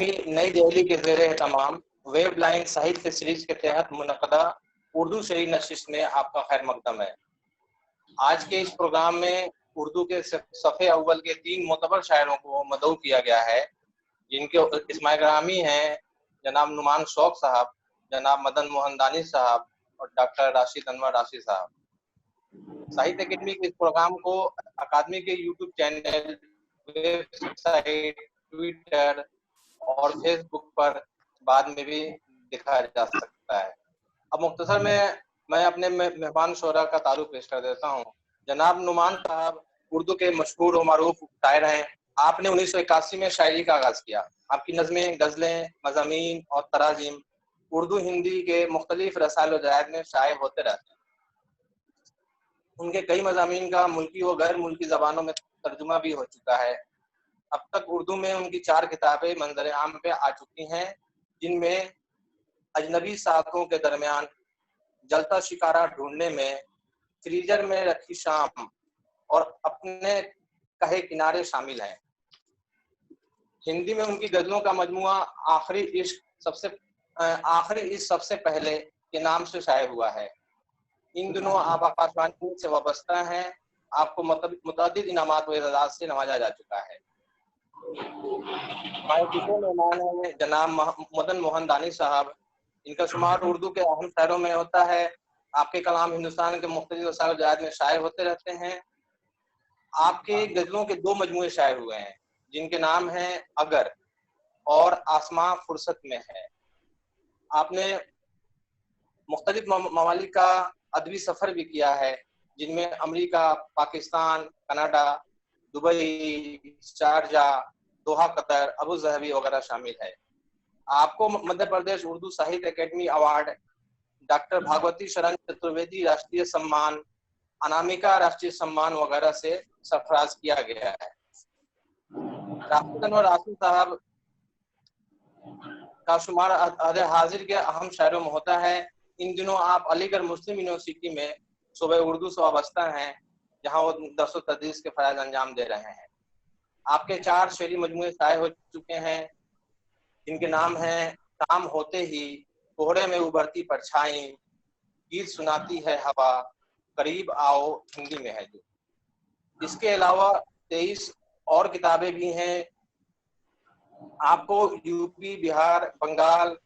नई दिल्ली के ज़ेरे तमाम वेब लाइन साहित्य सीरीज के तहत मुनक़दा उर्दू शहरी नशिश में आपका खैर मकदम है। आज के इस प्रोग्राम में उर्दू के सफ़े अव्वल के 3 मोतबर शायरों को मदऊ किया गया है, जिनके इसमाए ग्रामी हैं जनाब नुमान शौक साहब, जनाब मदन मोहन दानिश साहब और डॉक्टर राशिद अनवर राशि साहब। साहित्य अकेडमी के इस प्रोग्राम को अकादमी के यूट्यूब चैनल, वेबसाइट, ट्विटर और फेसबुक पर बाद में भी दिखाया जा सकता है। अब मुख्तसर में मैं अपने मेहमान शोरा का तारुफ पेश कर देता हूँ। जनाब नुमान साहब उर्दू के मशहूर और मारूफ शायर हैं। आपने 1981 में शायरी का आगाज़ किया। आपकी नज़में, गज़लें, मज़ामीन और तराजीम उर्दू हिंदी के मुख्तलिफ रसायल व जरायद में शाये होते रहते हैं। उनके कई मज़ामीन का मुल्की व गैर मुल्की ज़बानों में तर्जुमा भी हो चुका है। अब तक उर्दू में उनकी 4 किताबें मंज़र आम पे आ चुकी हैं, जिनमें अजनबी साथों के दरमियान, जलता शिकारा ढूंढने में, फ्रीजर में रखी शाम और अपने कहे किनारे शामिल हैं। हिंदी में उनकी गज़लों का मजमुआ आखिरी इश्क सबसे पहले के नाम से शाये हुआ है। इन दिनों आप आकाशवाणी से वाबस्ता हैं। आपको मुतअद्दिद इनामात व एज़ाज़ात से नवाजा जा चुका है। हमारे दूसरे मेहमान हैं जनाब मदन मोहन दानिश साहब। इनका शुमार उर्दू के अहम शायरों में होता है। आपके कलाम हिंदुस्तान के मुख्तलिफ रसायल जायद में शाये होते रहते हैं। आपके गज़लों के 2 मजमूए शाये हुए हैं, जिनके नाम हैं अगर और आसमां फुर्सत में है। आपने मुख्तलिफ ममालिक का अदबी सफ़र भी किया है, जिनमें America, Pakistan, Canada, Dubai, Sharjah, Doha Qatar, Abu Dhabi वगैरह शामिल है। आपको मध्य प्रदेश उर्दू साहित्य अकेडमी अवार्ड, डॉक्टर भागवती शरण चतुर्वेदी राष्ट्रीय सम्मान, अनामिका राष्ट्रीय सम्मान वगैरह से सरफराज किया गया है। राशिद अनवर राशि साहब का शुमार अहद हाजिर के अहम शायरों में होता है। इन दिनों आप अलीगढ़ मुस्लिम यूनिवर्सिटी में शोबे उर्दू से वाबस्ता हैं, जहां वो दर्स व तदरीस के फ़राइज़ अंजाम दे रहे हैं। आपके 4 शेरी मजमूए शाये हो चुके हैं, जिनके नाम हैं काम होते ही, कोहरे में उभरती परछाई, गीत सुनाती है हवा, करीब आओ हिंदी में है जो। इसके अलावा 23 और किताबें भी हैं। आपको यूपी, बिहार, बंगाल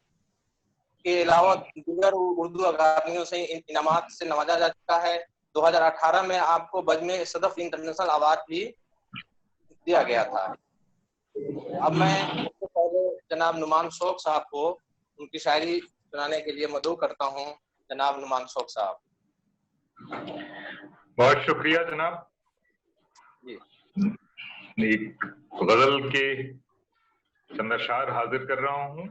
के अलावा दीगर उर्दू अकादमियों से इनामात से नवाजा जा चुका है। 2018 में आपको बजमे सदफ इंटरनेशनल अवार्ड भी दिया गया था। अब मैं सबसे पहले जनाब नुमान शौक साहब को उनकी शायरी सुनाने के लिए मदऊ करता हूँ। जनाब नुमान शौक साहब। बहुत शुक्रिया जनाब। एक गजल के चंद अशार हाजिर कर रहा हूँ।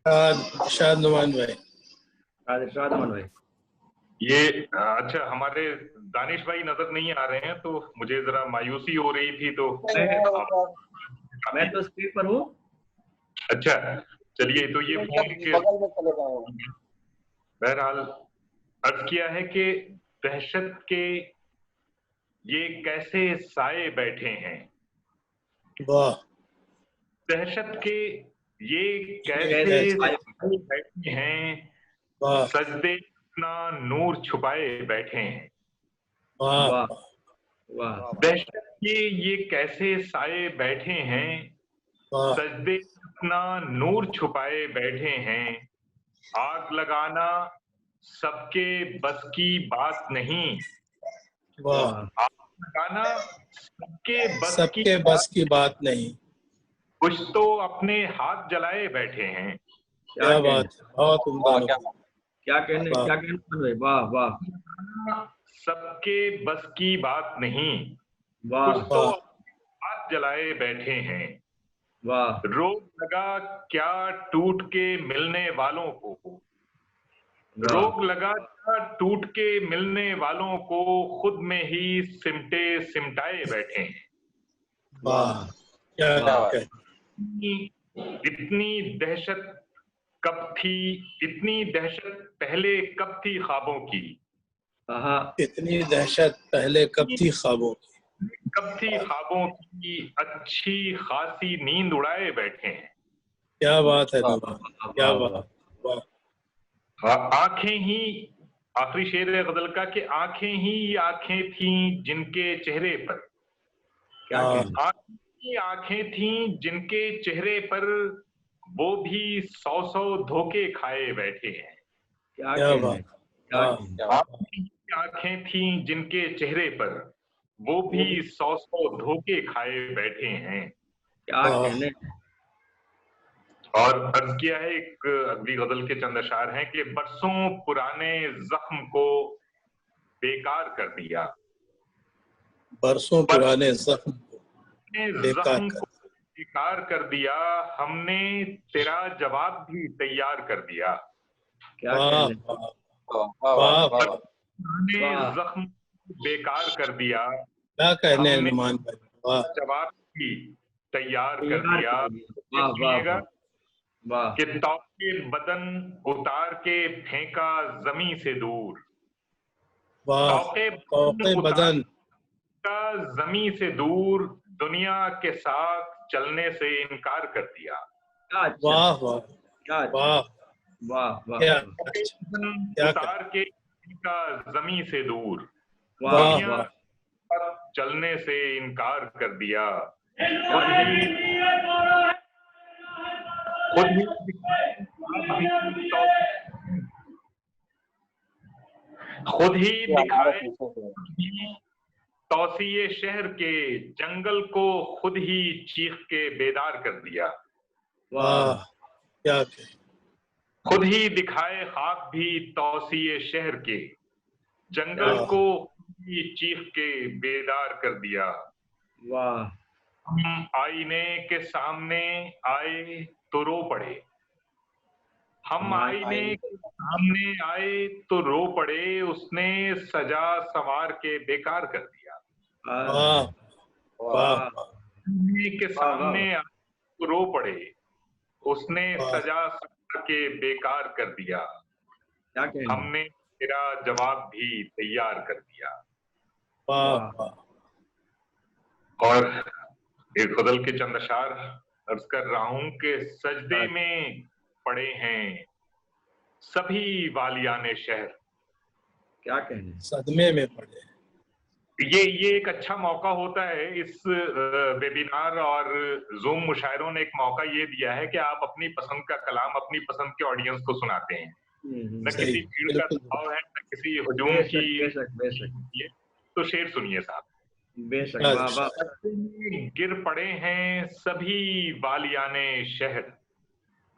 इरशाद नुमान भाई। ये अच्छा, हमारे दानिश भाई नजर नहीं आ रहे हैं, तो मुझे जरा मायूसी हो रही थी, तो मैं तो स्क्रीन पर हूँ। अच्छा चलिए, तो ये फोन के बहरहाल अर्ज किया है कि दहशत के ये कैसे साए बैठे हैं, वाह, दहशत के ये कैसे साए बैठे हैं, सजदे अपना नूर छुपाए बैठे हैं। वाह वाह। दहशत के ये कैसे साए बैठे हैं, सजदे अपना नूर छुपाए बैठे हैं। आग लगाना सबके बस की बात नहीं, आग लगाना सबके बस की बात नहीं। कुछ तो अपने हाथ जलाए बैठे हैं। क्या बात, बहुत उम्दा। क्या कहने, वाह वाह। सबके बस की बात नहीं, वाह, कुछ तो हाथ जलाए बैठे हैं। वाह। रोग लगा क्या टूट के मिलने वालों को, रोग लगा क्या टूट के मिलने वालों को, खुद में ही सिमटे सिमटाए बैठे हैं। वाह, क्या इतनी दहशत कब थी, इतनी दहशत पहले कब थी ख्वाबों की, इतनी दहशत पहले कब थी ख्वाबों की, कब थी ख्वाबों की, अच्छी खासी नींद उड़ाए बैठे हैं। क्या बात है वाह, नुमान, क्या बात, वाह। आंखें ही, आखिरी शेर है गजल का कि आंखें ही आंखें थीं जिनके चेहरे पर, क्या हाँ, कहने, आंखें ही आंखें थीं जिनके चेहरे पर वो भी 100 धोखे खाए बैठे हैं। क्या क्या कहने, बात, क्या वाह, कहने, क्या बात। आंखें ही आंखें थीं जिनके चेहरे पर वो भी 100 धोखे खाए बैठे हैं। क्या वाह, कहने, और अर्ज किया है, एक अगली गजल के चंद अशार हैं कि बरसों पुराने जख्म को बेकार कर दिया, बरसों पुराने जख्म को बरसों बेकार जख्म कर, को बेकार कर दिया, हमने तेरा जवाब भी तैयार कर दिया। क्या वाह, कहने, वाह, वाह, वाह, वाह, वाह, वाह। पुराने वाह, जख्म को बेकार कर दिया, क्या कहने हैं हमने नुमान भाई, वाह, जवाब भी तैयार कर तैयार दिया। कर दिया, ये वाह वाह सुनिएगा वाह, कि तौके बदन उतार के फेंका जमी से दूर, वाह। तौके तौके बदन उतार बदन, का जमी से दूर, दुनिया के साथ चलने से इनकार कर दिया। क्या अच्छा, वाह, वाह, क्या अच्छा, वाह, वाह वाह क्या वाह, अच्छा, बदन क्या उतार के इनका जमी से दूर, वाह वाह, दुनिया वाह, के साथ चलने से इनकार कर दिया। खुद ही खुद ही आप भी खुद ही ये हमारे दिखाए पीछे से। तौसीए शहर के जंगल को खुद ही चीख के बेदार कर दिया। वाह, वाह, क्या कहे, खुद ही दिखाए ख्वाब भी तौसीए शहर के जंगल वाह, को खुद ही चीख के बेदार कर दिया। वाह, हम आईने के सामने आए तो रो पड़े, हम आईने के सामने आए तो रो पड़े, उसने सजा संवार के बेकार कर दिया। वाह, वाह, वाह, आईने के वाह, वाह, सामने आए तो रो पड़े, उसने वाह, सजा संवार के बेकार कर दिया। क्या कहने, हमने तेरा जवाब भी तैयार कर दिया। वाह, वाह, वाह, और एक गजल के चंद अशार अर्ज कर रहा हूं कि सजदे में पड़े हैं सभी वालियाने शहर। क्या कहने, सदमे में पड़े, ये एक अच्छा मौका होता है, इस वेबिनार और जूम मुशायरों ने एक मौका ये दिया है कि आप अपनी पसंद का कलाम अपनी पसंद के ऑडियंस को सुनाते हैं। न सही, किसी भीड़ का बिल्कुल, दबाव है, न किसी हुजूम बेशक की। बेशक बेशक तो शेर सुनिए साहब। बेशक, हाँ, वाह वाह, सजदे में गिर पड़े हैं सभी वालियाने शहर,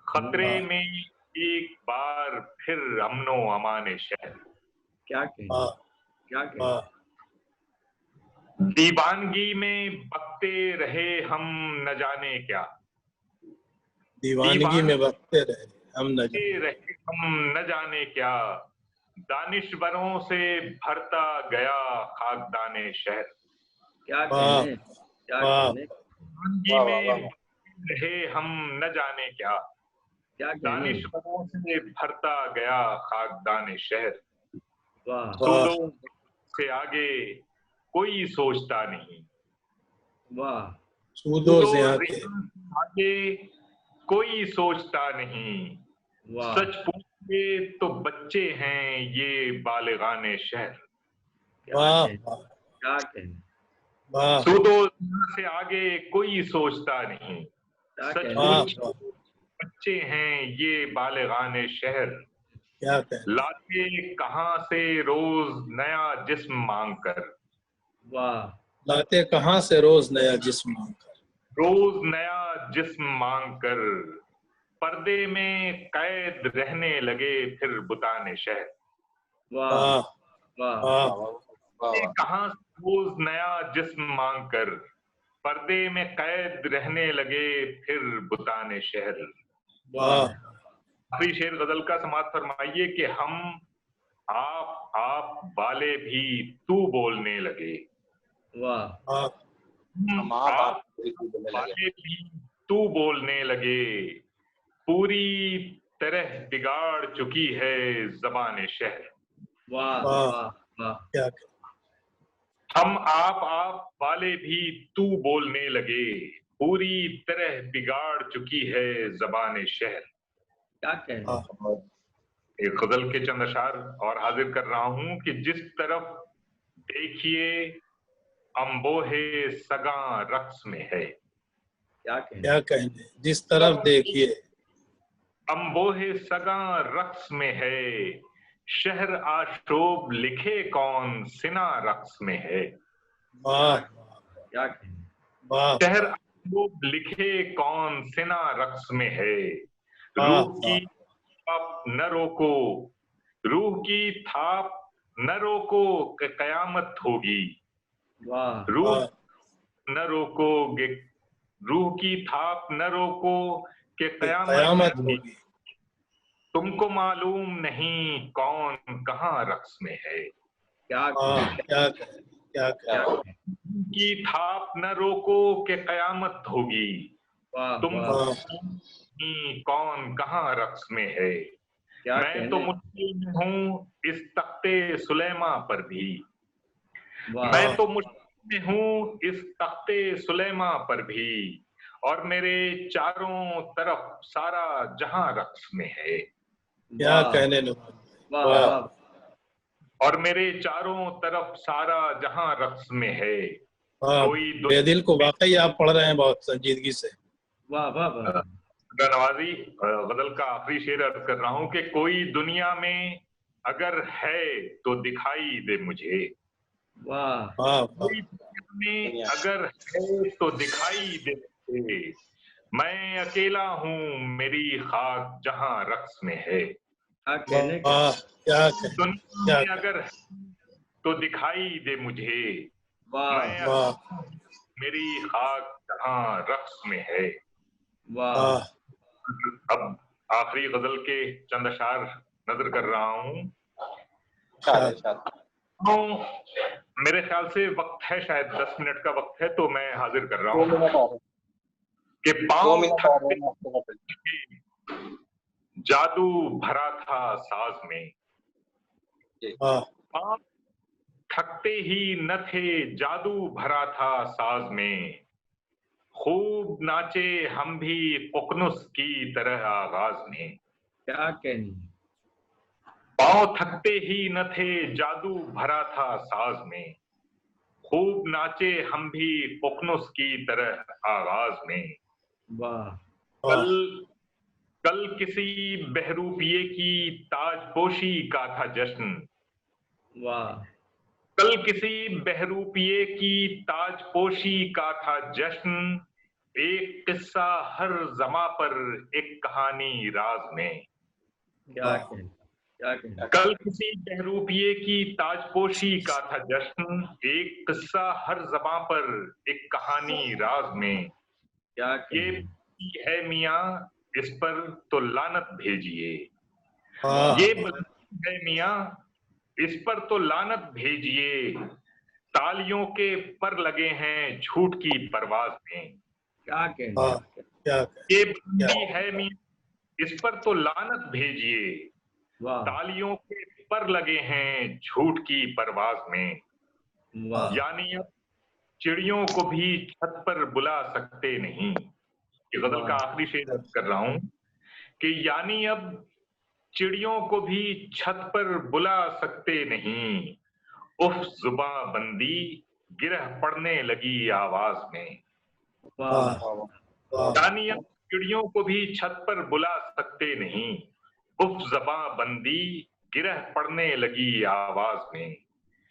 खतरे वाह, में एक बार फिर अमनो अमाने शहर। क्या कहने, वाह, क्या कहने, वाह, दीवानगी में बकते रहे हम न जाने क्या, दीवानगी में बकते रहे हम न जाने, रहे हम न जाने क्या, दानिशवरों से भरता गया खाकदाने शहर। क्या वाह, कहने, क्या वाह, कहने, दीवानगी वाह, वाह, में वाह। रहे हम न जाने क्या, क्या कहने, दानिशवरों से भरता गया खाकदाने शहर। वाह वाह, सूदों से आगे कोई सोचता नहीं, वाह, सूदों से सूदो आके, रिया से आगे कोई सोचता नहीं, वाह, सच पूछे तो बच्चे हैं ये बालिगाने शहर। क्या वाह, कहने, वाह, क्या कहने, वाह, सूदो से आगे कोई सोचता नहीं, क्या सच कहने, वाह, पूछे वाह, बच्चे हैं ये बालिगाने शहर। क्या कहने, लाते कहाँ से रोज नया जिस्म मांग कर, वाह, लाते कहाँ से रोज नया जिस्म मांगकर, रोज नया जिस्म मांग कर, पर्दे में कैद रहने लगे फिर बुताने शहर। वाह वाह, वाह, वाह, वाह, वाह, वाह, वाह। कहाँ से रोज नया जिस्म मांग कर, पर्दे में कैद रहने लगे फिर बुताने शहर। वाह, आखिरी शेर गजल का समाप्त फरमाइए कि हम आप वाले भी तू बोलने लगे, वाह, वाह, हम आप आप बोलने लगे। वाले भी तू बोलने लगे, पूरी तरह बिगाड़ चुकी है जबान शहर। वाह, वाह, वाह, वाह, क्या कहने, हम आप वाले भी तू बोलने लगे, पूरी तरह बिगाड़ चुकी है ज़बान शहर। क्या कहने। एक गजल के चंद अशार और हाजिर कर रहा हूं कि जिस तरफ देखिए अम्बोहे सगा रक्स में है। क्या कहने, जिस तरफ देखिए अम्बोहे सगा रक्स में है, शहर आशोब लिखे कौन सिना रक्स में है। वाह क्या कहने। वाह शहर आशोब लिखे कौन सिना रक्स में है। वाह रूह की थाप न रोको, रूह की थाप न रोको कि कयामत होगी। वाह रूह वाह न रोकोगे, रूह की थाप न रोको कि कयामत कयामत होगी। होगी। तुमको मालूम नहीं कौन कहाँ रक्स में है। क्या वाह कहने। क्या कहे, क्या कहे। की थाप न रोको कि कयामत होगी। वाह तुमको वाह। वाह नहीं कौन कहाँ रक्स में है। क्या मैं तो कहने। मुश्किल में हूँ इस तख्ते सुलेमा पर भी। वाह मैं तो मुश्किल में हूँ इस तख्ते सुलेमा पर भी, और मेरे चारों तरफ सारा जहां रक्स में है। क्या वाह कहने नुमान भाई, वाह वाह वाह। और मेरे चारों तरफ सारा जहां रक्स में है। वाह। कोई बेदिल को वाकई आप पढ़ रहे हैं बहुत संजीदगी से। वाह वाह वाह। नवाजी गजल का आखिरी शेर अर्ज कर रहा हूं कि कोई दुनिया में अगर है तो दिखाई दे मुझे। वाह वाह वाह कोई दुनिया में अगर है तो दिखाई दे मुझे। मैं अकेला हूँ मेरी खाक जहां रक्स में है। क्या कहने का। वाह क्या कहे, दुनिया क्या में कहे। अगर है तो दिखाई दे मुझे। वाह मैं वाह अकेला हूँ मेरी खाक जहां रक्स में है। वाह। वाह अब आखिरी गजल के चंद अशार नजर कर रहा हूँ। शाद। तो मेरे ख्याल से वक्त है, शायद 10 मिनट का वक्त है, तो मैं हाजिर कर रहा 2 हूँ मिनट और कि 2 पांव मिनट और थकते है आपके पास। ही जादू भरा था साज में। वाह पांव थकते ही न थे जादू भरा था साज में। खूब नाचे हम भी कुकनुस की तरह आगाज में। क्या कहने। पांव थकते ही न थे जादू भरा था साज में। खूब नाचे हम भी पुकनुस की तरह आगाज में। वाह कल वाह कल किसी बहरूपिये की ताजपोशी का था जश्न। वाह। कल किसी बहरूपिये की ताजपोशी का था जश्न। एक किस्सा हर जमा पर एक कहानी राज में। क्या कहने। क्या कहने। कल किसी बहरूपिये की ताजपोशी का था जश्न। एक किस्सा हर जबां पर एक कहानी राज में। क्या ये कहने। है मियाँ इस पर तो लानत भेजिए। वाह ये बल्कि है मियाँ इस पर तो लानत भेजिए। तालियों के पर लगे हैं झूठ की परवाज में। क्या कहने। वाह क्या कहे, ये क्या बंदी है मियाँ इस पर तो लानत भेजिए। वाह तालियों के पर लगे हैं झूठ की परवाज में। वाह। यानी अब चिड़ियों को भी छत पर बुला सकते नहीं। ये गजल का वाह आखिरी शेर अर्ज कर रहा हूं कि यानी अब चिड़ियों को भी छत पर बुला सकते नहीं। उफ जुबां बंदी गिरह पड़ने लगी आवाज में। वाह वाह यानी अब चिड़ियों को भी छत पर बुला सकते नहीं। उफ जुबां बंदी गिरह पड़ने लगी आवाज में।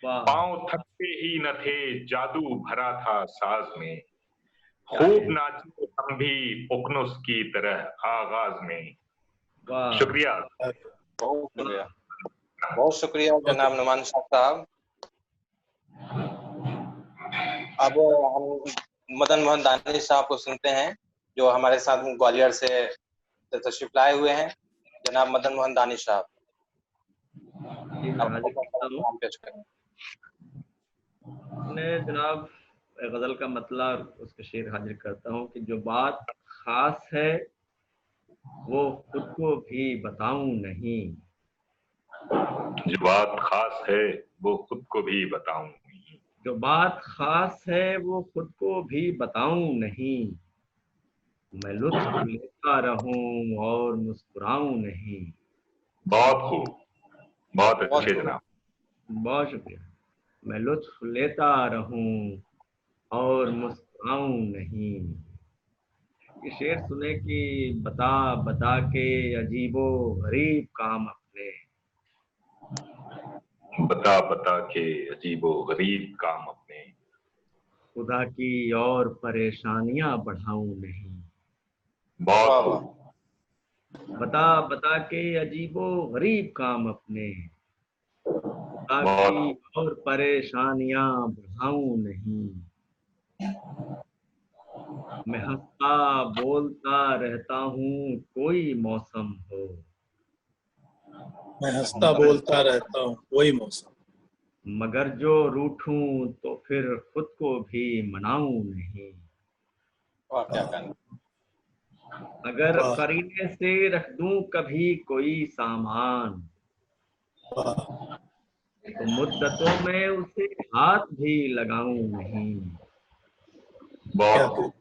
वाह। पांव थकते ही न थे जादू भरा था साज में। क्या खूब कहने। नाचे हम भी पुकनुस की तरह आगाज में। वाह शुक्रिया। बहुत शुक्रिया, बहुत शुक्रिया जनाब नुमान साहब। अब हम मदन मोहन दानिश साहब को सुनते हैं, जो हमारे साथ ग्वालियर से तशरीफ लाए हुए हैं। जनाब मदन मोहन दानिश साहब, जी मैं हाजिर करता हूँ। आप पेश करें। मैं जनाब गजल का मतलब उसका शेर हाजिर करता हूँ कि जो बात खास है वो खुद को भी बताऊं नहीं। जो बात खास है वो खुद को भी बताऊं। जो बात खास है वो खुद को भी बताऊं नहीं। मैं लुत्फ लेता रहूं और मुस्कुराऊं नहीं। बहुत खूब, बहुत अच्छे जनाब। बहुत शुक्रिया। मैं लुत्फ लेता रहूं और मुस्कुराऊं नहीं। ये शेर सुने कि बता बता के अजीबो गरीब काम अपने। बता बता के अजीबो गरीब काम अपने। खुदा की और परेशानियां बढ़ाऊं नहीं। बहुत खूब। बता बता के अजीबो गरीब काम अपने। खुदा बहुत की खूब। और परेशानियां बढ़ाऊं नहीं। मैं हंसता बोलता रहता हूँ कोई मौसम हो। मैं हंसता बोलता रहता हूँ कोई मौसम। मगर जो रूठूं तो फिर खुद को भी मनाऊं नहीं। वाह क्या कहना। अगर वाह करीने से रख दूं कभी कोई सामान वाह तो मुद्दतों में उसे हाथ भी लगाऊं नहीं। क्या बहुत खूब।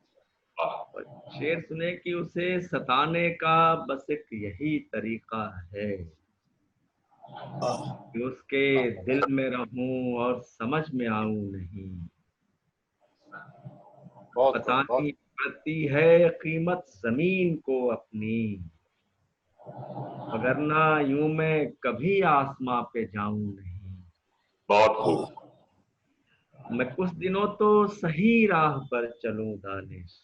वाह। और शेर सुने कि उसे सताने का बस एक यही तरीका है वाह कि उसके दिल में रहूं और समझ में आऊं नहीं। बहुत खूब, बतानी पड़ती है कीमत जमीन को अपनी, वगरना यूं मैं कभी आसमां पे जाऊं नहीं। बहुत वाह खूब। मैं कुछ दिनों तो सही राह पर चलूं दानिश,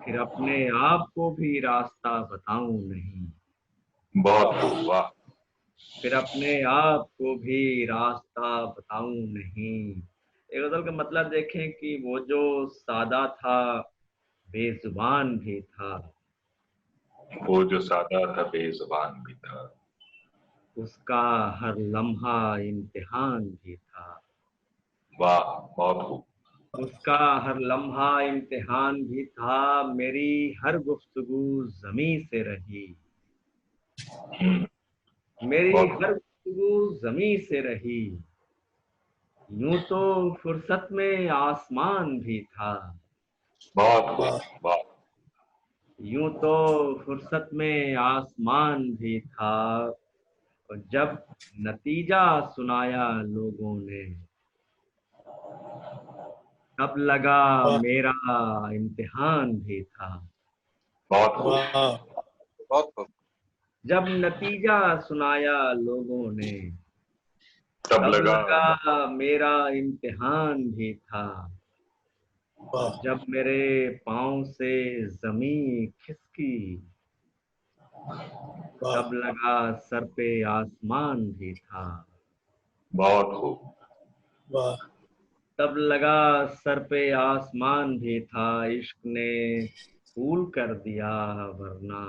फिर अपने आप को भी रास्ता बताऊं नहीं। बहुत खूब। वाह। फिर अपने आप को भी रास्ता बताऊं नहीं। एक गजल का मतलब देखें कि वो जो सादा था बेजुबान भी था, वो जो सादा था बेजुबान भी था। उसका हर लम्हा इम्तिहान भी था। वाह। बहुत खूब। उसका हर लम्हा इम्तिहान भी था। मेरी हर गुफ्तगू जमी से रही। हम्म, मेरी बहुत खूब। हर गुफ्तगू जमी से रही। यूं तो फुर्सत में आसमान भी था। बहुत वाह खूब। वाह। यूं तो फुर्सत में आसमान भी था। और जब नतीजा सुनाया लोगों ने तब लगा वाह मेरा इम्तिहान भी था। बहुत खूब। वाह बहुत खूब। जब नतीजा सुनाया लोगों ने तब तब लगा। लगा मेरा इम्तिहान भी था। और वाह जब मेरे पाँव से जमी खिसकी वाह तब लगा सर पे आसमान भी था। बहुत खूब। वाह तब लगा सर पे आसमान भी था। इश्क ने फूल कर दिया वरना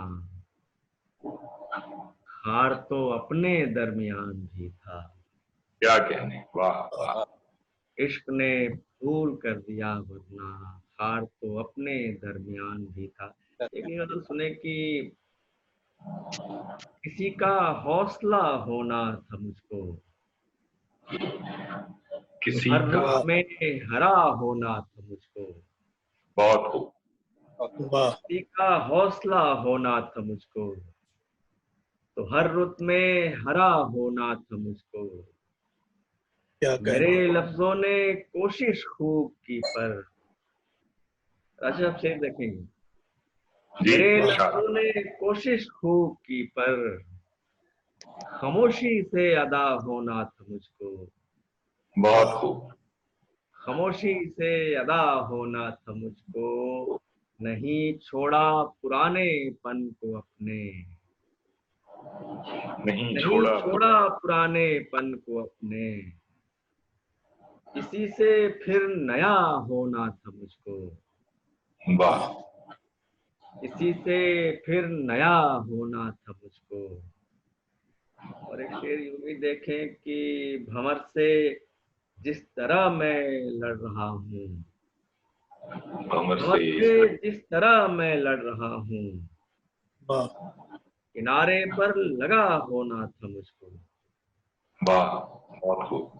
हार तो अपने दरमियान भी था। क्या कहने। वाह वाह। वाह, इश्क ने फूल कर दिया वरना हार तो अपने दरमियान भी था। एक ये मतलब सुने कि किसी का हौसला होना था मुझको, तो किसी हर का। रुख में हरा होना था मुझको। बहुत खूब। बहुत खूब। वाह किसी का हौसला होना था मुझको, तो हर रुत में हरा होना था मुझको। क्या मेरे कहने। लफ्जों ने कोशिश खूब की पर अच्छा आप शेर देखेंगे। जी मेरे इरशाद। लफ्जों ने कोशिश खूब की पर खामोशी से अदा होना था मुझको। बहुत वाह खूब। खामोशी से अदा होना था मुझको। नहीं छोड़ा पुराने पन को अपने। नहीं नहीं छोड़ा। छोड़ा पुराने पन को अपने। इसी से फिर नया होना था मुझको। वाह। इसी से फिर नया होना था मुझको। और एक शेर यूं भी देखें कि भंवर से जिस तरह मैं लड़ रहा हूँ, कमर भंवर से से जिस तरह मैं लड़ रहा हूँ, वाह किनारे पर लगा होना था मुझको। वाह। बहुत खूब।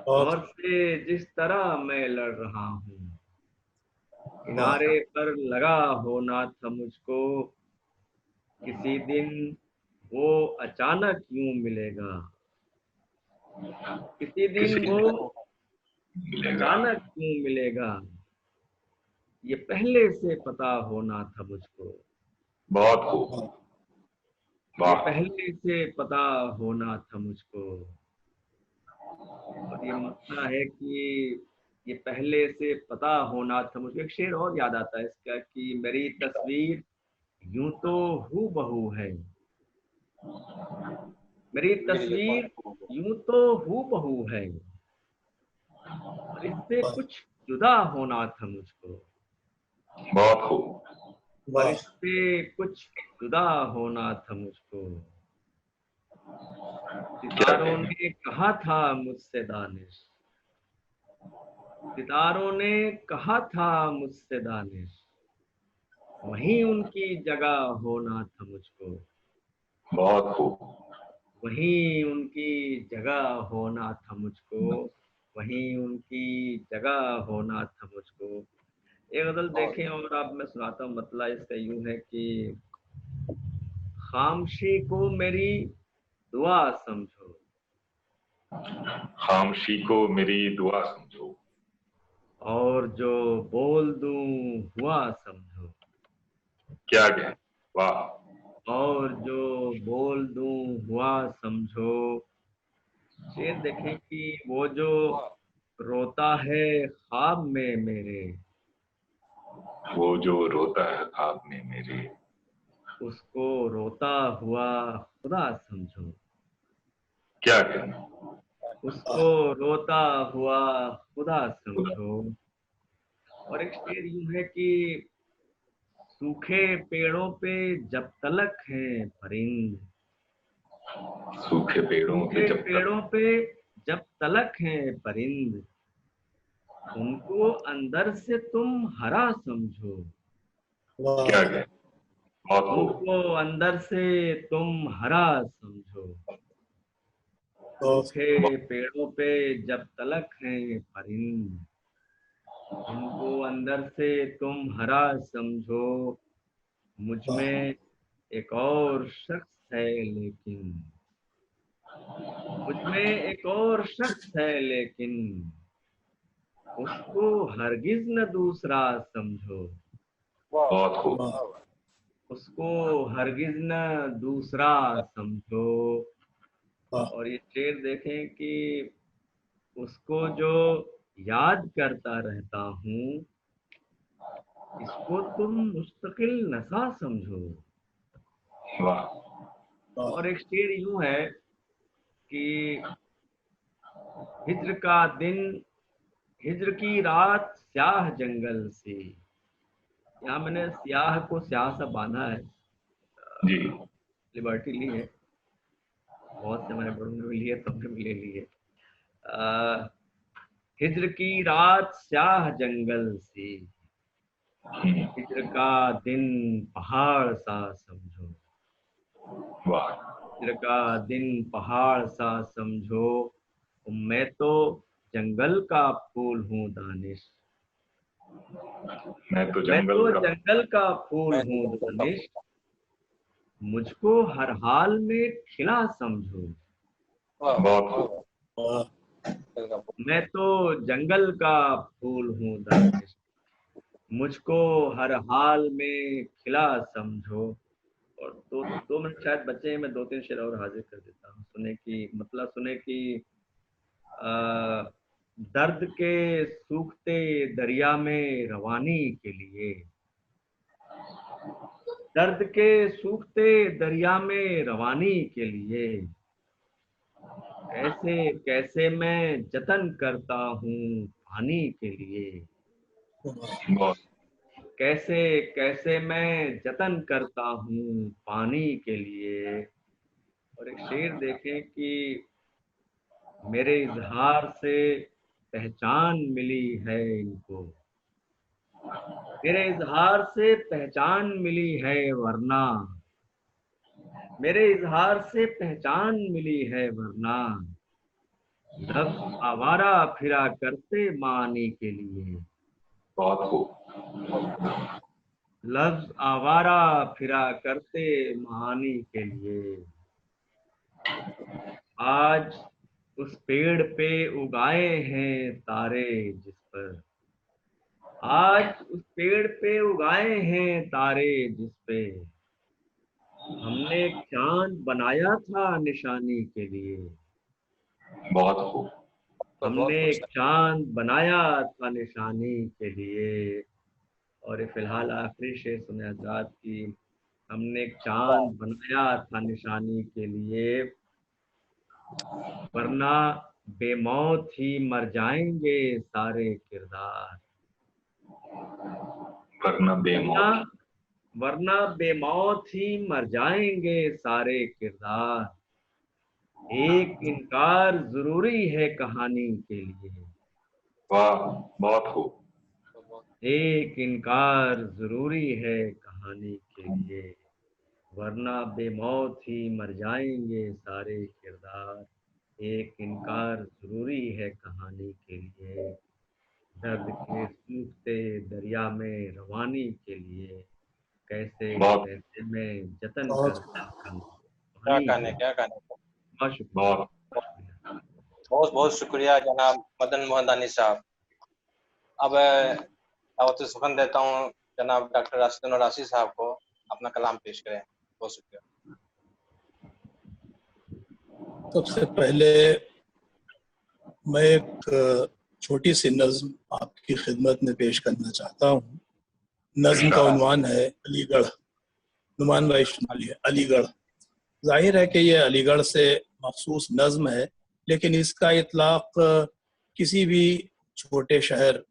बहुत भंवर से जिस तरह मैं लड़ रहा हूँ, किनारे पर लगा होना था मुझको, किसी दिन वो अचानक यूं मिलेगा। किसी दिन वो मिलेगा। अचानक यूं मिलेगा, ये पहले से पता होना था मुझको। बहुत खूब, ये वाह। पहले से पता होना था मुझको। और ये मसला है कि ये पहले से पता होना था मुझको। एक शेर और याद आता है इसका कि मेरी तस्वीर यूं तो हूबहू है, मेरी तस्वीर यूं तो हूबहू है, और इससे कुछ जुदा होना था मुझको। बहुत खूब, और इससे कुछ जुदा होना था मुझको। क्या सितारों कहें? ने कहा था मुझसे दानिश, सितारों ने कहा था मुझसे दानिश, वहीं उनकी जगह होना था मुझको। बहुत खूब, वहीं उनकी जगह होना था मुझको। वहीं उनकी जगह होना था मुझको। एक गजल देखें और अब मैं सुनाता हूँ। मतलब इसका यूं है कि खामोशी को मेरी दुआ समझो, खामोशी को मेरी दुआ समझो, और जो बोल दूं हुआ समझो, क्या कहें, वाह। और जो बोल दूं हुआ समझो। शेर देखें कि वो जो रोता है ख्वाब में मेरे, वो जो रोता है ख्वाब में मेरे, उसको रोता हुआ खुदा समझो, क्या कहें, उसको रोता हुआ खुदा समझो। और एक शेर यूं है कि सूखे पेड़ों पे जब तलक हैं परिंद, सूखे पेड़ों पे सूखे जब तक, पेड़ों पे जब तलक हैं परिंद, उनको अंदर से तुम हरा समझो, क्या कहें, बहुत खूब, उनको अंदर से तुम हरा समझो। सूखे पेड़ों पे जब तलक हैं परिंद, उनको अंदर से तुम हरा समझो। मुझ में एक और शख्स है लेकिन, मुझ में एक और शख्स है लेकिन, उसको हरगिज न दूसरा समझो, बहुत खूब, उसको हरगिज न दूसरा समझो। और ये शेर देखें कि उसको जो याद करता रहता हूँ, इसको तुम मुस्तकिल नशा समझो। वाह। और एक शेर यूं है कि हिज्र का दिन, हिज्र की रात स्याह जंगल से। यहाँ मैंने स्याह को स्याह सा बांधा है, जी, लिबर्टी ली है। बहुत से मैंने बड़ों ने भी लिए, तुमने भी ले लिए। अ, हिज्र की रात स्याह जंगल से, हिज्र का दिन पहाड़ सा समझो, वाह। हिज्र का दिन पहाड़ सा समझो। मैं तो जंगल का फूल हूँ दानिश, मैं तो मैं जंगल तो का, जंगल का फूल हूँ दानिश, मुझको हर हाल में खिला समझो। बहुत खूब, मैं तो जंगल का फूल हूँ दानिश, मुझको हर हाल में खिला समझो। और दो मिनट शायद बचे हैं, मैं दो तीन शेर और हाजिर कर देता हूँ। सुने की मतलब सुने कि आ, दर्द के सूखते दरिया में रवानी के लिए, दर्द के सूखते दरिया में रवानी के लिए, कैसे कैसे मैं जतन करता हूँ पानी के लिए, बहुत, कैसे कैसे मैं जतन करता हूँ पानी के लिए। और एक शेर देखें कि मेरे इजहार से पहचान मिली है इनको, मेरे इजहार से पहचान मिली है वरना, मेरे इजहार से पहचान मिली है वरना, लफ्ज आवारा फिरा करते मानी के लिए, बहुत खूब। लफ्ज आवारा फिरा करते महानी के लिए, आज उस पेड़ पे उगाए हैं तारे जिस पर, आज उस पेड़ पे उगाए हैं तारे जिस पे हमने एक चांद बनाया था निशानी के लिए, बहुत खूब। हमने एक चांद बनाया था निशानी के लिए। और ये फिलहाल आखिरी शेर सुने आजाद की, हमने एक चांद बनाया था निशानी के लिए, वरना बेमौत ही मर जाएंगे सारे किरदार, वरना बेमौत, वरना बेमौत ही मर जाएंगे सारे किरदार। एक इनकार जरूरी है कहानी के लिए, वाह, बहुत खूब। एक इनकार जरूरी है कहानी के लिए, वरना बेमौत ही मर जाएंगे सारे किरदार। एक इनकार जरूरी है कहानी के लिए, दर्द के सूखते दरिया में रवानी के लिए, कैसे कैसे में जतन करता क्या कहने। बहुत शुक्रिया। बहुत बहुत शुक्रिया जनाब मदन मोहन दानी साहब। अब दावत सुखन देता हूँ जनाब डॉक्टर राशिद नूरासी साहब को, अपना कलाम पेश करें। बहुत शुक्रिया। सबसे पहले मैं एक छोटी सी नज्म आपकी खिदमत में पेश करना चाहता हूँ। नज्म का उन्वान है अलीगढ़। नुमान भाई सुनाइए। अलीगढ़। जाहिर है कि ये अलीगढ़ से मखसूस नज्म है, लेकिन इसका इतलाक किसी भी छोटे शहर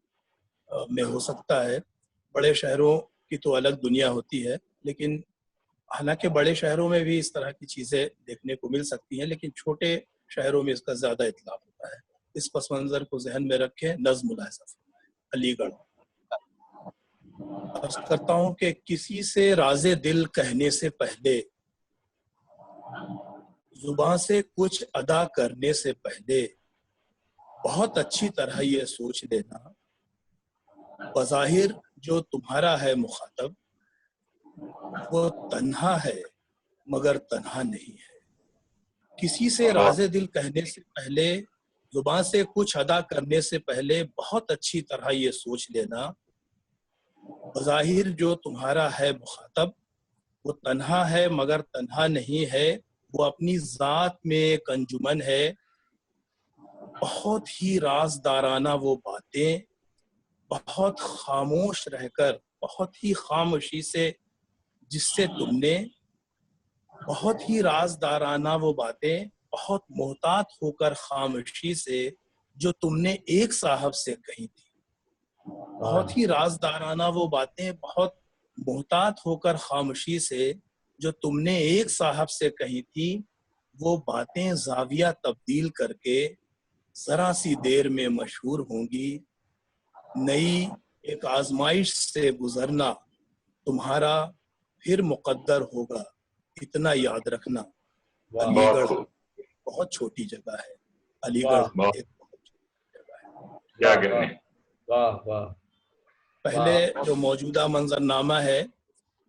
में हो सकता है। बड़े शहरों की तो अलग दुनिया होती है, लेकिन हालांकि बड़े शहरों में भी इस तरह की चीज़ें देखने को मिल सकती हैं, लेकिन छोटे शहरों में इसका ज़्यादा इतलाक होता है। इस पस मंज़र को जहन में रखें। नज़्म मुलाहिज़ा फरमाएं। अलीगढ़। अर्ज़ करता हूँ कि किसी से राज़े दिल कहने से पहले, जुबान से कुछ अदा करने से पहले, बहुत अच्छी तरह ये सोच लेना, बज़ाहिर जो तुम्हारा है मुखातब, वो तन्हा है मगर तन्हा नहीं है। किसी से राज़े दिल कहने से पहले, जुबान से कुछ अदा करने से पहले, बहुत अच्छी तरह ये सोच लेना, बज़ाहिर जो तुम्हारा है मुखातब, वो तन्हा है मगर तन्हा नहीं है। वो अपनी ज़ात में एक अंजुमन है, बहुत ही राज़दाराना वो बातें, बहुत खामोश रहकर, बहुत ही खामोशी से जिससे तुमने, बहुत ही राज़दाराना वो बातें, बहुत मोहतात होकर खामोशी से जो तुमने एक साहब से कही थी। बहुत ही राज़दाराना वो बातें, बहुत मोहतात होकर खामोशी से जो तुमने एक साहब से कही थी। वो बातें ज़ाविया तब्दील करके ज़रा सी देर में मशहूर होंगी। नई एक आजमाइश से गुजरना तुम्हारा फिर मुकद्दर होगा, इतना याद रखना। अलीगढ़ बहुत छोटी जगह है। अलीगढ़ एक बहुत छोटी जगह है। क्या कहने। वाह वाह। पहले जो मौजूदा मंजरनामा है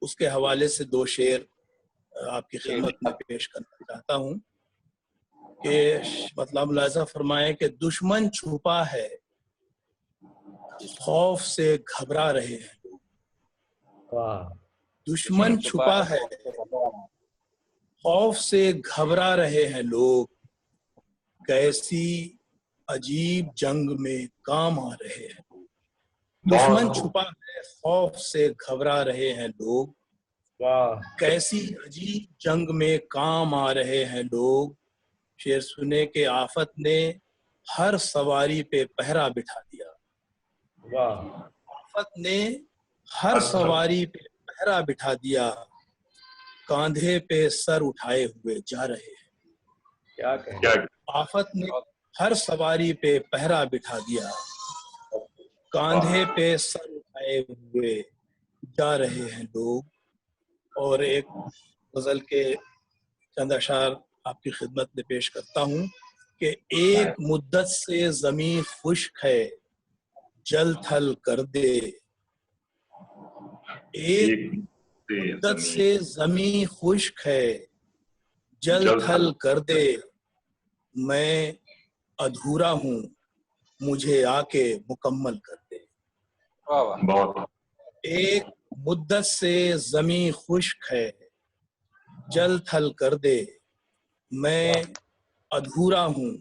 उसके हवाले से दो शेर आपकी खिदमत में पेश करना चाहता हूँ कि मतलब मुलाहिज़ा फरमाएं कि दुश्मन छुपा है, खौफ से घबरा रहे हैं लोग। दुश्मन छुपा है, खौफ से घबरा रहे हैं लोग, कैसी अजीब जंग में काम आ रहे हैं। दुश्मन छुपा है, खौफ से घबरा रहे हैं लोग, कैसी अजीब जंग में काम आ रहे हैं लोग। शेर सुने के आफत ने हर सवारी पे पहरा बिठा दिया। आफत ने हर सवारी पे पहरा बिठा दिया, कांधे पे सर उठाए हुए जा रहे हैं। क्या कहें। आफत ने हर सवारी पे पहरा बिठा दिया, कांधे पे सर उठाए हुए जा रहे हैं लोग। और एक गजल के चंद अशार आपकी खिदमत में पेश करता हूँ कि एक मुद्दत से जमीन खुश्क है, जल थल कर दे। एक मुद्दत से जमीन खुश्क है, जल थल कर दे। मैं अधूरा हूँ, मुझे आके मुकम्मल कर दे। वाह वाह। बहुत। एक मुद्दत से जमीन खुश्क है, जल थल कर दे। मैं अधूरा हूँ,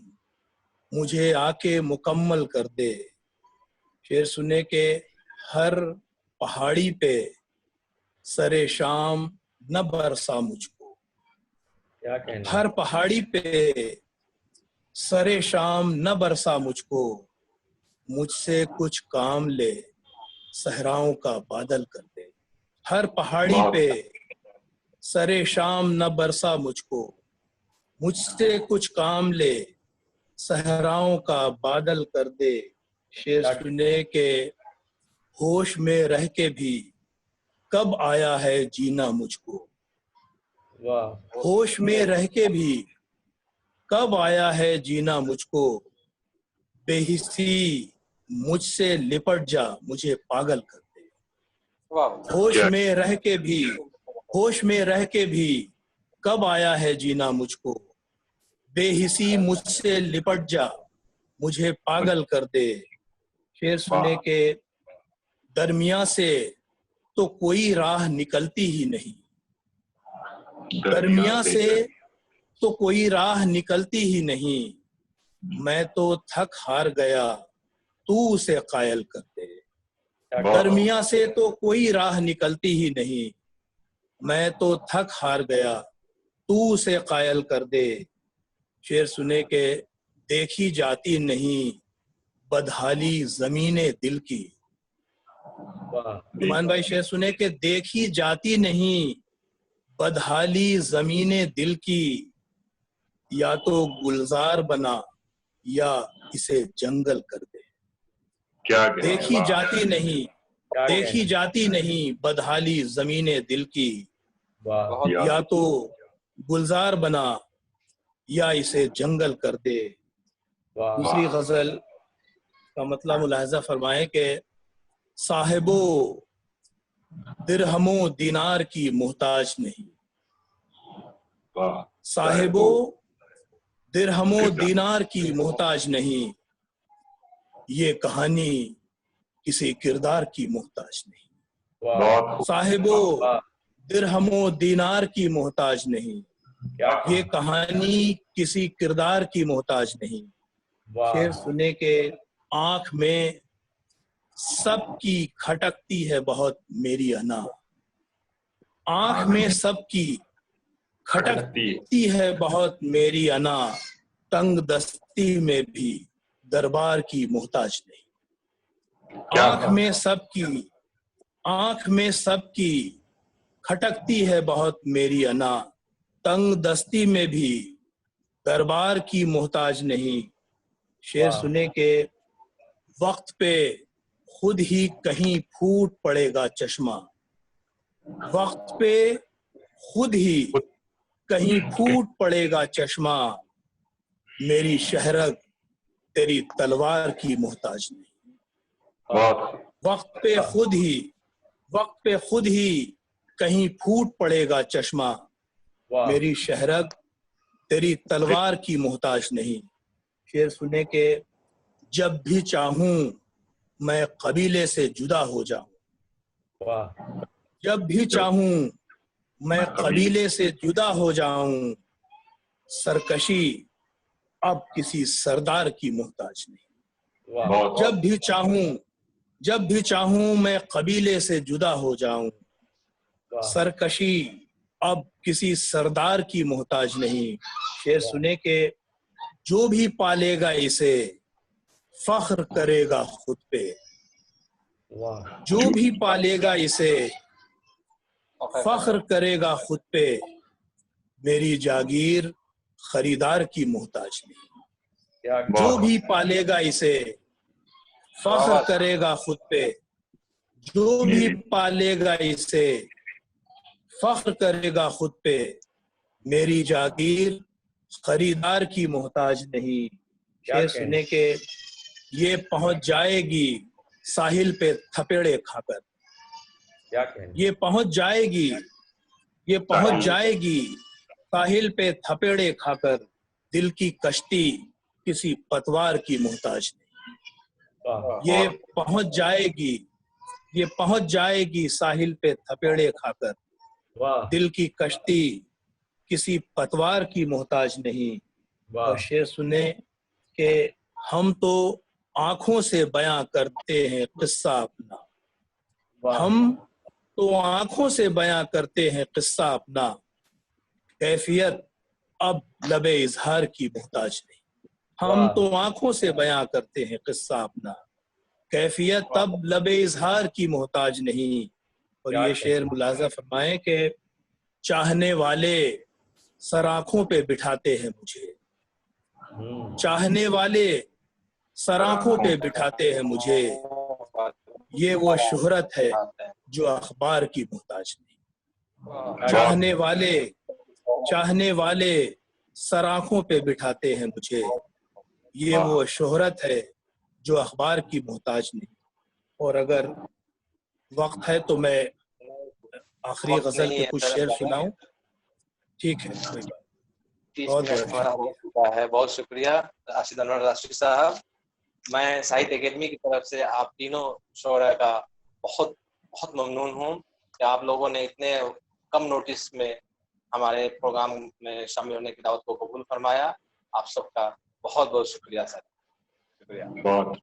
मुझे आके मुकम्मल कर दे। शेर सुने के हर पहाड़ी पे सरे शाम न बरसा मुझको। क्या कहना। हर पहाड़ी पे सरे शाम न बरसा मुझको। मुझसे कुछ काम ले, सहराओं का बादल कर दे। हर पहाड़ी पे सरे शाम न बरसा मुझको। मुझसे कुछ काम ले, सहराओं का बादल कर दे। शेर सुने के होश में रह के भी कब आया है जीना मुझको। वाह। होश में रह के भी कब आया है जीना मुझको। बेहिसी मुझसे लिपट जा, मुझे पागल कर दे। वाह। होश में रह के भी, होश में रह के भी कब आया है जीना मुझको। बेहिसी मुझसे लिपट जा, मुझे पागल कर दे। शेर सुने के दरमिया से तो कोई राह निकलती ही नहीं। दरमिया से तो कोई राह निकलती ही नहीं। मैं तो थक हार गया, तू उसे कायल कर दे। दरमिया से तो कोई राह निकलती ही नहीं। मैं तो थक हार गया, तू उसे कायल कर दे। शेर सुने के देखी जाती नहीं बदहाली जमीने दिल की। नुमान भाई शेर सुने के देखी जाती नहीं बदहाली जमीने दिल की। या तो गुलजार बना या इसे जंगल कर दे। क्या देखी जाती नहीं, देखी जाती नहीं बदहाली जमीने दिल की। या तो गुलजार बना या इसे जंगल कर दे। दूसरी गजल का मतलब मुलाहजा फरमाए कि साहिबो दिरहमो दिनार की मोहताज नहीं। साहिबो दिरहमो दिनार की मोहताज नहीं। ये कहानी किसी किरदार की मोहताज नहीं। साहिबो दिरहमो दिनार की मोहताज नहीं। ये कहानी किसी किरदार की मोहताज नहीं। शेर सुने के आंख में सबकी खटकती है बहुत मेरी अना। आंख में सबकी खटकती है बहुत मेरी अना। तंग दस्ती में भी दरबार की मोहताज नहीं। आंख में सबकी खटकती है बहुत मेरी अना। तंग दस्ती में भी दरबार की मोहताज नहीं। शेर सुने के वक्त पे खुद ही कहीं फूट पड़ेगा चश्मा। वक्त पे खुद ही कहीं फूट पड़ेगा चश्मा। मेरी शहरग तेरी तलवार की मोहताज नहीं। वक्त पे खुद ही कहीं फूट पड़ेगा चश्मा। मेरी शहरग तेरी तलवार की मोहताज नहीं। शेर सुने के जब भी चाहूं मैं कबीले से जुदा हो जाऊं। जब भी चाहूं मैं कबीले से जुदा हो जाऊं। सरकशी अब किसी सरदार की मोहताज नहीं। जब भी चाहूं मैं कबीले से जुदा हो जाऊं। सरकशी अब किसी सरदार की मोहताज नहीं। शेर सुने के जो भी पालेगा इसे फख्र करेगा खुद पे। जो भी पालेगा इसे फख्र करेगा खुद पे। मेरी जागीर खरीदार की मोहताज नहीं। जो भी पालेगा इसे फख्र करेगा खुद पे। जो भी पालेगा इसे फख्र करेगा खुद पे। मेरी जागीर खरीदार की मोहताज नहीं। शेर सुने के ये पहुंच जाएगी साहिल पे थपेड़े खाकर। क्या कहना? ये पहुंच जाएगी, ये पहुंच जाएगी साहिल पे थपेड़े खाकर। दिल की कश्ती किसी पतवार की मोहताज नहीं। ये पहुंच जाएगी, ये पहुंच जाएगी साहिल पे थपेड़े खाकर। वाह दिल की कश्ती किसी पतवार की मोहताज नहीं। और वाह शेर सुने कि हम तो आंखों से बयां करते हैं किस्सा अपना। वाह हम तो आंखों से बयां करते हैं किस्सा अपना। कैफियत अब लबे इजहार की मोहताज नहीं। हम वाह तो आंखों से बयां करते हैं किस्सा अपना। कैफियत अब लबे इजहार की मोहताज नहीं। और क्या ये शेर मुलाजा फरमाएं कि चाहने वाले सर आंखों पे बिठाते हैं मुझे। चाहने वाले सर आंखों पे बिठाते हैं मुझे। ये वो शोहरत है जो अखबार की मोहताज नहीं। चाहने वाले सर आंखों पे बिठाते हैं मुझे। ये वो शोहरत है जो अखबार की मोहताज नहीं। और अगर वक्त है तो मैं आखिरी गजल के कुछ शेर सुनाऊं? ठीक है, कोई बात। 30 मिनट हमारा हो चुका है। बहुत शुक्रिया राशिद अनवर राशिद साहब। मैं साहित्य अकेडमी की तरफ से आप तीनों शोरा का बहुत बहुत ममनून हूँ कि आप लोगों ने इतने कम नोटिस में हमारे प्रोग्राम में शामिल होने की दावत को कबूल फरमाया। आप सबका बहुत बहुत शुक्रिया सर। शुक्रिया। बहुत